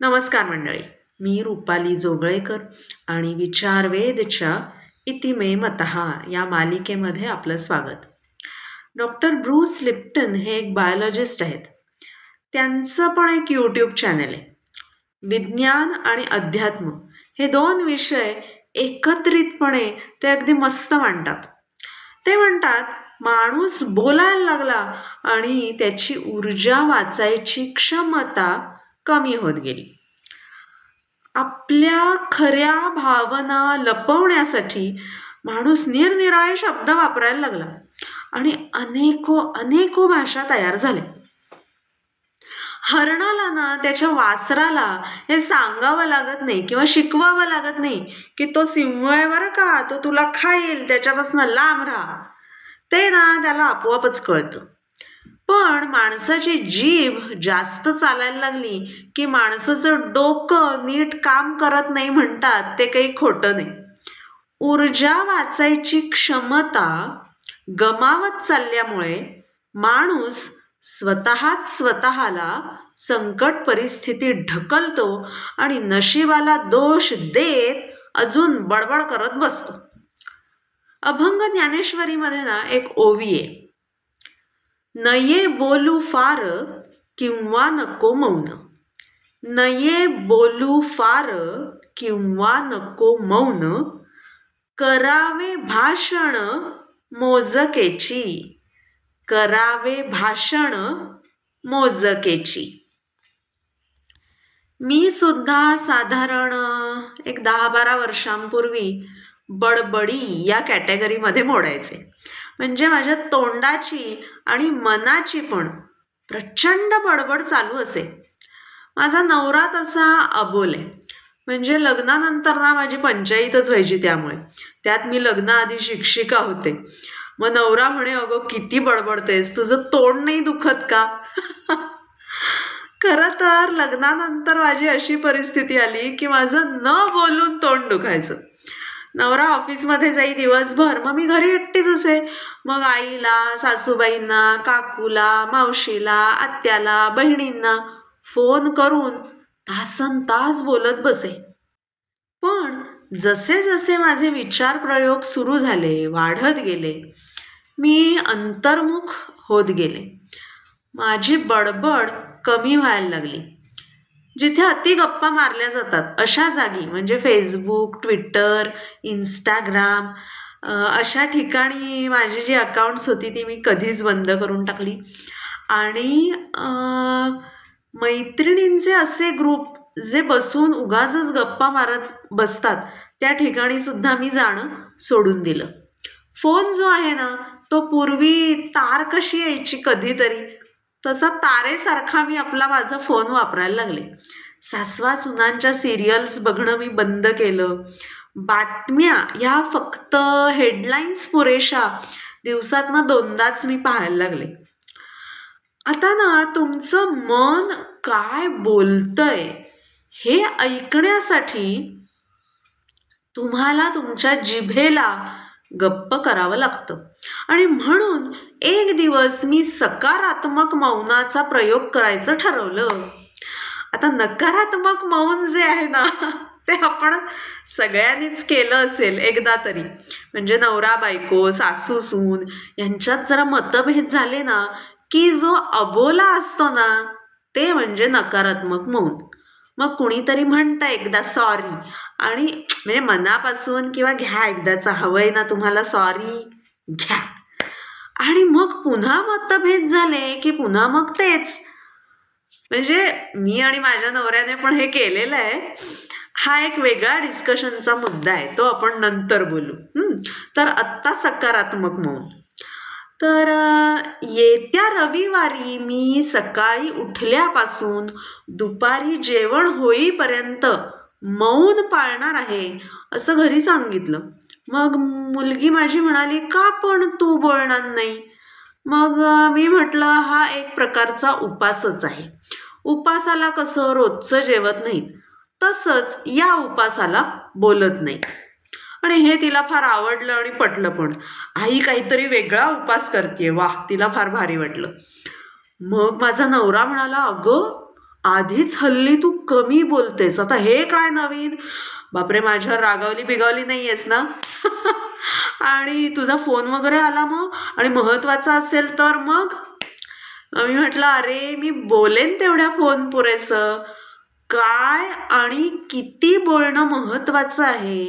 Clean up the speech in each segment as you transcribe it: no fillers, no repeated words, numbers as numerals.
नमस्कार मंडळी. मी रुपाली जोगळेकर आणि विचारवेधच्या इति मे मतः या मालिकेमध्ये आपलं स्वागत. डॉक्टर ब्रूस लिप्टन हे एक बायोलॉजिस्ट आहेत. त्यांचं पण एक यूट्यूब चॅनल आहे. विज्ञान आणि अध्यात्म हे दोन विषय एकत्रितपणे ते अगदी मस्त मांडतात. ते म्हणतात माणूस बोलायला लागला आणि त्याची ऊर्जा वाचायची क्षमता कमी होत गेली. आपल्या खऱ्या भावना लपवण्यासाठी माणूस निरनिराळे शब्द वापरायला लागला आणि अनेको भाषा तयार झाल्या. हरणाला ना त्याच्या वासराला हे सांगावं लागत नाही किंवा शिकवावं लागत नाही की तो सिंह आहे बरं का, तो तुला खाईल, त्याच्यापासून लांब राहा. ते ना त्याला आपोआपच कळतं. पण माणसाची जीभ जास्त चालायला लागली की माणसाचं डोकं नीट काम करत नाही म्हणतात ते काही खोटं नाही. ऊर्जा वाचायची क्षमता गमावत चालल्यामुळे माणूस स्वतःला संकट परिस्थितीत ढकलतो आणि नशिबाला दोष देत अजून बडबड करत बसतो. अभंग ज्ञानेश्वरीमध्ये ना एक ओवी आहे, नये बोलू फार किंवा नको मौन. नये बोलू फार किंवा नको मौन, करावे भाषण मोजकेची. करावे भाषण मोजकेची. मी सुद्धा साधारण एक 10-12 वर्षांपूर्वी बडबडी या कॅटेगरीमध्ये मोडायचे. म्हणजे माझ्या तोंडाची आणि मनाची पण प्रचंड बडबड चालू असे. माझा नवरा तसा अबोल आहे. म्हणजे लग्नानंतर ना माझी पंचायतच व्हायची. त्यामुळे त्यात मी लग्नाआधी शिक्षिका होते. मग नवरा म्हणे, अगं किती बडबडतेस, तुझं तोंड नाही दुखत का? खरं तर लग्नानंतर माझी अशी परिस्थिती आली की माझं न बोलून तोंड दुखायचं. नवरा ऑफिसमध्ये जाई दिवसभर, मग मी घरी एकटीच असे. मग आईला, सासूबाईंना, काकूला, मावशीला, आत्याला, बहिणींना फोन करून तासनतास बोलत बसे. पण जसे जसे माझे विचार प्रयोग सुरू झाले, वाढत गेले, मी अंतर्मुख होत गेले. माझी बडबड कमी व्हायला लागली. जिथे अति गप्पा मारल्या जातात अशा जागी, म्हणजे फेसबुक, ट्विटर, इंस्टाग्राम अशा ठिकाणी माझी जी अकाउंट्स होती ती मी कधीच बंद करून टाकली. आणि मैत्रिणींचे असे ग्रुप जे बसून उगाचच गप्पा मारत बसतात त्या ठिकाणी सुद्धा मी जाणं सोडून दिलं. फोन जो आहे ना, तो पूर्वी तार कशी यायची कधीतरी, तसा तारेसारखा मी माझा फोन वापरायला लागले. सासवा सुनांच्या सिरियल्स बघणं मी बंद केलं. बातम्या ह्या फक्त हेडलाईन्स पुरेशा दिवसातनं 2दाच मी पाहायला लागले. आता ना तुमचं मन काय बोलतंय हे ऐकण्यासाठी तुम्हाला तुमच्या जिभेला गप्प करावं लागतं. आणि म्हणून एक दिवस मी सकारात्मक मौनाचा प्रयोग करायचं ठरवलं. आता नकारात्मक मौन जे आहे ना ते आपण सगळ्यांनीच केलं असेल एकदा तरी. म्हणजे नवरा बायको, सासू सून यांच्यात जरा मतभेद झाले ना की जो अबोला असतो ना ते म्हणजे नकारात्मक मौन. मग कुणीतरी म्हणतं एकदा सॉरी, आणि म्हणजे मनापासून किंवा घ्या एकदाचा, हवंय ना तुम्हाला सॉरी, घ्या. आणि मग पुन्हा मतभेद झाले की पुन्हा मग तेच. म्हणजे मी आणि माझ्या नवऱ्याने पण हे केलेलं आहे. हा एक वेगळा डिस्कशनचा मुद्दा आहे, तो आपण नंतर बोलू. तर आत्ता सकारात्मक मौन. तर येत्या रविवारी मी सकाळी उठल्यापासून दुपारी जेवण होईपर्यंत मौन पाळणार आहे असं घरी सांगितलं. मग मुलगी माझी म्हणाली, का पण तू बोलणार नाही? मग मी म्हटलं, हा एक प्रकारचा उपासच आहे. उपासाला कसं रोजचं जेवत नाहीत तसंच या उपासाला बोलत नाही. आणि हे तिला फार आवडलं आणि पटलं पण. आई काहीतरी वेगळा उपास करते, वाह, तिला फार भारी वाटलं. मग माझा नवरा म्हणाला, अगं आधीच हल्ली तू कमी बोलतेस, आता हे काय नवीन? बापरे, माझ्यावर रागावली बिगावली नाहीयेस ना? आणि तुझा फोन वगैरे आला मग, आणि महत्वाचा असेल तर मग? मी म्हटलं, अरे मी बोलेन तेवढ्या फोन पुरेसं. काय आणि किती बोलणं महत्वाचं आहे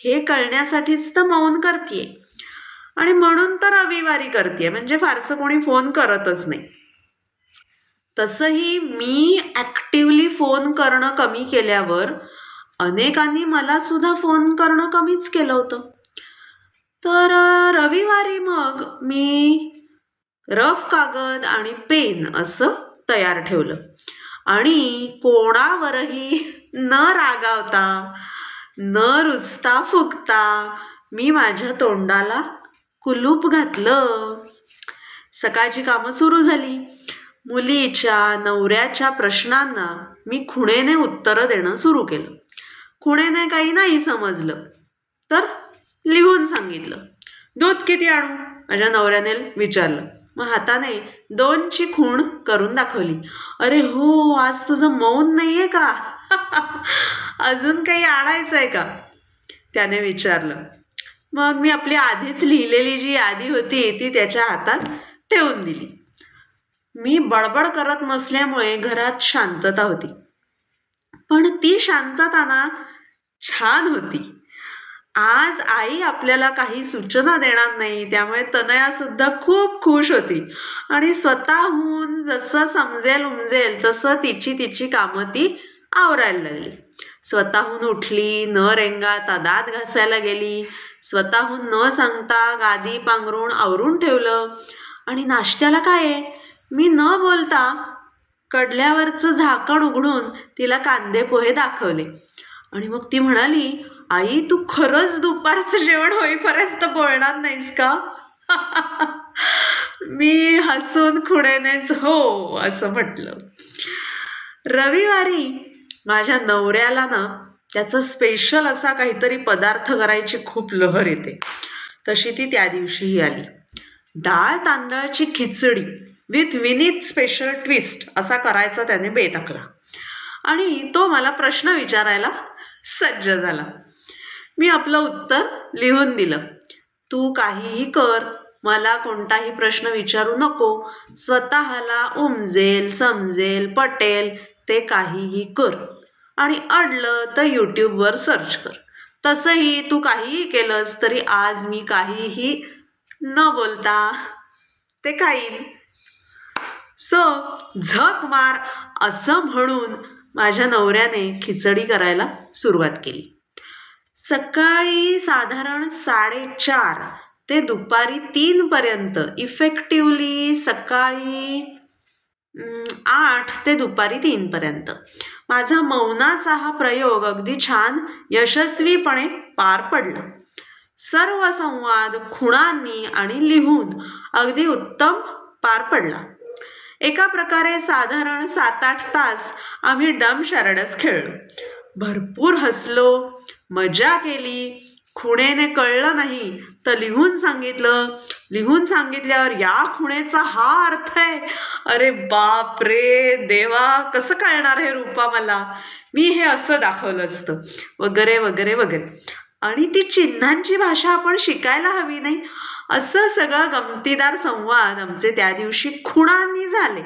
हे कळण्यासाठीच तर मौन करतेय. आणि म्हणून तर रविवारी करतेय, म्हणजे फारसं कोणी फोन करतच नाही. तसंही मी ऍक्टिव्हली फोन करणं कमी केल्यावर अनेकांनी मला सुद्धा फोन करणं कमीच केलं होतं. तर रविवारी मग मी रफ कागद आणि पेन असं तयार ठेवलं आणि कोणावरही न रागावता, न रुसता फुगता मी माझ्या तोंडाला कुलूप घातलं. सकाळची कामं सुरू झाली. मुलीच्या, नवऱ्याच्या प्रश्नांना मी खुणेने उत्तरं देणं सुरू केलं. खुणेने काही नाही समजलं तर लिहून सांगितलं. दूध किती आणू? माझ्या नवऱ्याने विचारलं. मग हाताने 2ची खूण करून दाखवली. अरे हो, आज तुझं मौन नाहीये का? अजून काही आणायचंय का? त्याने विचारलं. मग मी आपली आधीच लिहिलेली जी यादी होती ती त्याच्या हातात ठेवून दिली. मी बडबड करत नसल्यामुळे घरात शांतता होती. पण ती शांतता ना छान होती. आज आई आपल्याला काही सूचना देणार नाही, त्यामुळे तनया सुद्धा खूप खुश होती आणि स्वतःहून जसं समजेल उमजेल तसं तिची कामं ती आवरायला लागली. स्वतःहून उठली, न रेंगाळता दात घासायला गेली, स्वतःहून न सांगता गादी पांघरून आवरून ठेवलं. आणि नाश्त्याला काय आहे, मी न बोलता कडल्यावरचं झाकण उघडून तिला कांदे पोहे दाखवले. आणि मग ती म्हणाली, आई तू खरंच दुपारचं जेवण होईपर्यंत बोलणार नाहीस का? मी हसून खुणेनेच हो असं म्हटलं. रविवारी माझ्या नवऱ्याला ना त्याचा स्पेशल असा काहीतरी पदार्थ करायची खूप लहर येते. तशी ती त्या दिवशीही आली. डाळ तांदळाची खिचडी विथ विनीत स्पेशल ट्विस्ट असा करायचा त्याने बेत आखला. आणि तो मला प्रश्न विचारायला सज्ज झाला. मी आपलं उत्तर लिहून दिलं. तू काहीही कर, मला कोणताही प्रश्न विचारू नको. स्वतःला उमजेल, समजेल, पटेल ते काहीही कर. आणि अडलं तर यूट्यूबवर सर्च कर. तसंही तू काहीही केलंस तरी आज मी काहीही न बोलता ते खाईन. झक मार असं म्हणून माझ्या नवऱ्याने खिचडी करायला सुरुवात केली. सकाळी साधारण 4:30 ते दुपारी 3 पर्यंत, इफेक्टिव्हली सकाळी 8 ते दुपारी 3 पर्यंत माझा मौनाचा हा प्रयोग अगदी छान यशस्वीपणे पार पडला. सर्व संवाद खुणांनी आणि लिहून अगदी उत्तम पार पडला. एका प्रकारे साधारण 7-8 तास आम्ही डम शॅरडस खेळलो. भरपूर हसलो, मजा केली. खुणेने कळलं नाही तर लिहून सांगितलं. लिहून सांगितल्यावर या खुणेचा हा अर्थ आहे. अरे बाप रे देवा, कसं कळणार हे रूपा मला? मी हे असं दाखवलं असतं वगैरे वगैरे वगैरे. आणि ती चिन्हांची भाषा आपण शिकायला हवी नाही? असं सगळं गमतीदार संवाद आमचे त्या दिवशी खुणांनी झाले.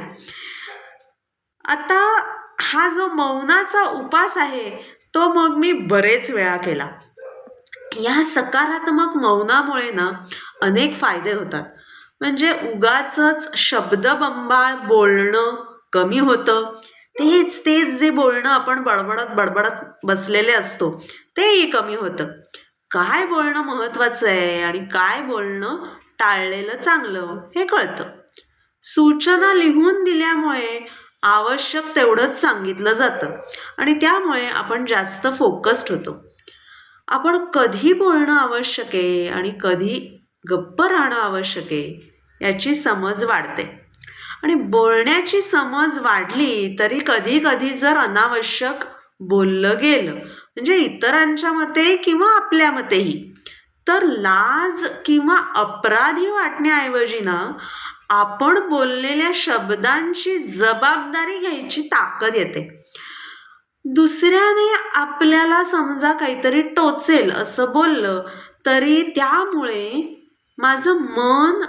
आता हा जो मौनाचा उपास आहे तो मग मी बरेच वेळा केला. या सकारात्मक मौनामुळे ना अनेक फायदे होतात. म्हणजे उगाचच शब्दबंबाळ बोलणं कमी होतं. तेच जे बोलणं आपण बडबडत बसलेले असतो तेही कमी होतं. काय बोलणं महत्वाचं आहे आणि काय बोलणं टाळलेलं चांगलं हे कळतं. सूचना लिहून दिल्यामुळे आवश्यक तेवढंच सांगितलं जातं आणि त्यामुळे आपण जास्त फोकस्ड होतो. आपण कधी बोलणं आवश्यक आहे आणि कधी गप्प राहणं आवश्यक आहे याची समज वाढते. आणि बोलण्याची समज वाढली तरी कधी कधी जर अनावश्यक बोललं गेलं, म्हणजे इतरांच्या मते किंवा आपल्या मतेही, तर लाज किंवा अपराधी वाटण्याऐवजी ना आपण बोललेल्या शब्दांची जबाबदारी घ्यायची ताकद येते. दुसऱ्याने आपल्याला समजा काहीतरी टोचेल असं बोललं तरी त्यामुळे माझं मन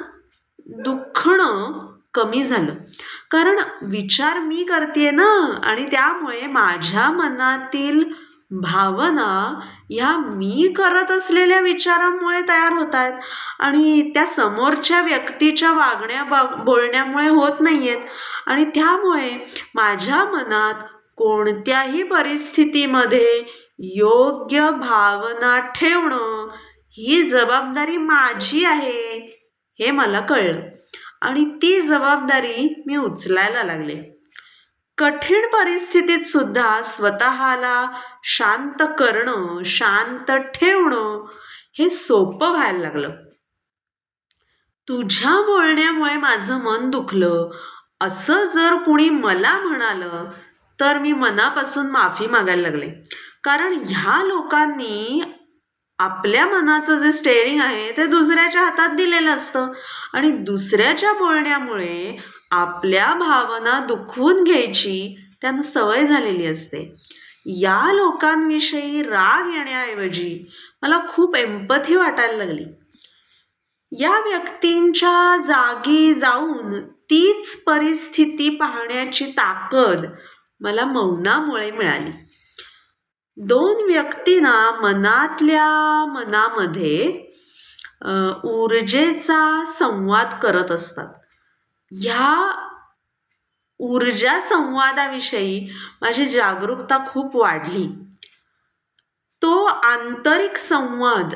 दुखणं कमी झालं. कारण विचार मी करतेय ना, आणि त्यामुळे माझ्या मनातील भावना ह्या मी करत असलेल्या विचारांमुळे तयार होत आहेत आणि त्या समोरच्या व्यक्तीच्या बोलण्यामुळे होत नाहीयेत. आणि त्यामुळे माझ्या मनात कोणत्याही परिस्थितीमध्ये योग्य भावना ठेवणं ही जबाबदारी माझी आहे हे मला कळलं आणि ती जबाबदारी मी उचलायला लागले. कठीण परिस्थितीत सुद्धा स्वतःला शांत करणं, शांत ठेवणं हे सोपं व्हायला लागलं. तुझ्या बोलण्यामुळे माझं मन दुखलं असं जर कुणी मला म्हणालं तर मी मनापासून माफी मागायला लागले. कारण ह्या लोकांनी आपल्या मनाचं जे स्टेअरिंग आहे ते दुसऱ्याच्या हातात दिलेलं असतं आणि दुसऱ्याच्या बोलण्यामुळे आपल्या भावना दुखवून घ्यायची त्यांना सवय झालेली असते. या लोकांविषयी राग येण्याऐवजी मला खूप एम्पथी वाटायला लागली. या व्यक्तींच्या जागी जाऊन तीच परिस्थिती पाहण्याची ताकद मला मौनामुळे मिळाली. दोन व्यक्तींना मनातल्या मनामध्ये ऊर्जेचा संवाद करत असतात. ह्या ऊर्जा संवादाविषयी माझी जागरूकता खूप वाढली. तो आंतरिक संवाद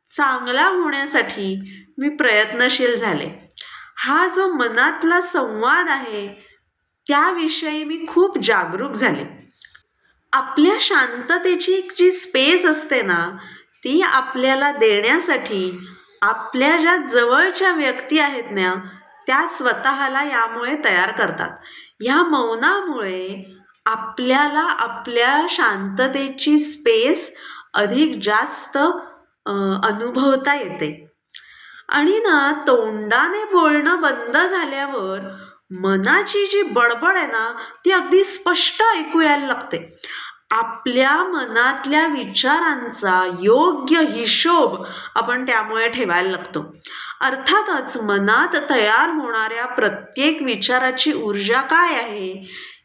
चांगला होण्यासाठी मी प्रयत्नशील झाले. हा जो मनातला संवाद आहे त्याविषयी मी खूप जागरूक झाले. आपल्या शांततेची जी स्पेस असते ना, ती आपल्याला देण्यासाठी आपल्या ज्या जवळच्या व्यक्ती आहेत ना त्या स्वतःला यामुळे तयार करतात. ह्या मौनामुळे आपल्याला आपल्या शांततेची स्पेस अधिक जास्त अनुभवता येते. आणि ना तोंडाने बोलणं बंद झाल्यावर मनाची जी बडबड आहे ना ती अगदी स्पष्ट ऐकू यायला लागते. आपल्या मनातल्या विचारांचा योग्य हिशोब आपण त्यामुळे ठेवायला लागतो. अर्थातच मनात तयार होणाऱ्या प्रत्येक विचाराची ऊर्जा काय आहे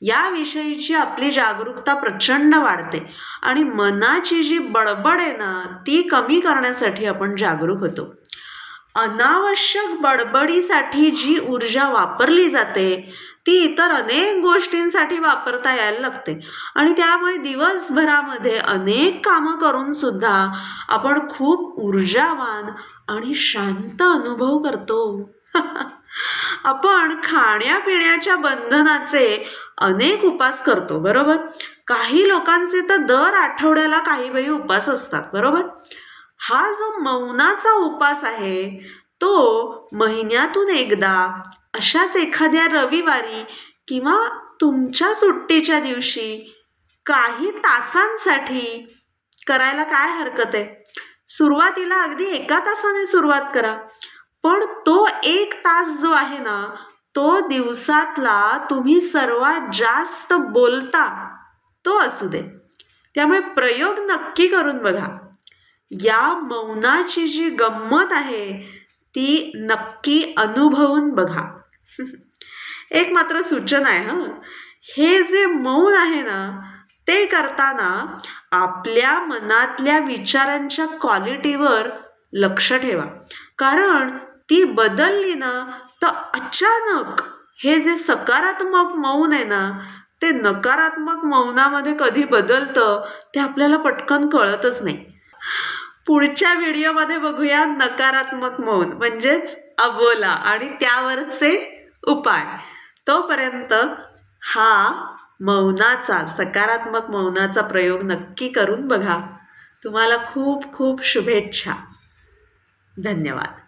याविषयीची आपली जागरूकता प्रचंड वाढते आणि मनाची जी बडबड आहे ना ती कमी करण्यासाठी आपण जागरूक होतो. अनावश्यक बडबडीसाठी जी ऊर्जा वापरली जाते ती इतर अनेक गोष्टींसाठी वापरता यायला लागते आणि त्यामुळे दिवसभरामध्ये अनेक कामं करून सुद्धा आपण खूप ऊर्जावान आणि शांत अनुभव करतो. आपण खाण्यापिण्याच्या बंधनाचे अनेक उपास करतो, बरोबर? काही लोकांचे तर दर आठवड्याला काही उपास असतात, बरोबर? हा जो मौनाचा उपास आहे तो महिन्यातून एकदा अशाच एखाद्या रविवारी किंवा तुमच्या सुट्टीच्या दिवशी काही तासांसाठी करायला काय हरकत आहे. सुरुवातीला अगदी 1 तासाने सुरुवात करा, पण तो 1 तास जो आहे ना तो दिवसातला तुम्ही सर्वात जास्त बोलता तो असू दे. त्यामुळे प्रयोग नक्की करून बघा. या मौनाची जी गंमत आहे ती नक्की अनुभवून बघा. एक मात्र सूचना आहे, हे जे मौन आहे ना ते करताना आपल्या मनातल्या विचारांच्या क्वालिटीवर लक्ष ठेवा. कारण ती बदलली ना तर अचानक हे जे सकारात्मक मौन आहे ना ते नकारात्मक मौनामध्ये कधी बदलतं ते आपल्याला पटकन कळतच नाही. पुढच्या व्हिडिओमध्ये बघूया नकारात्मक मौन म्हणजेच अबोला आणि त्यावरचे उपाय. तोपर्यंत हा मौनाचा सकारात्मक मौनाचा प्रयोग नक्की करून बघा. तुम्हाला खूप खूप शुभेच्छा. धन्यवाद.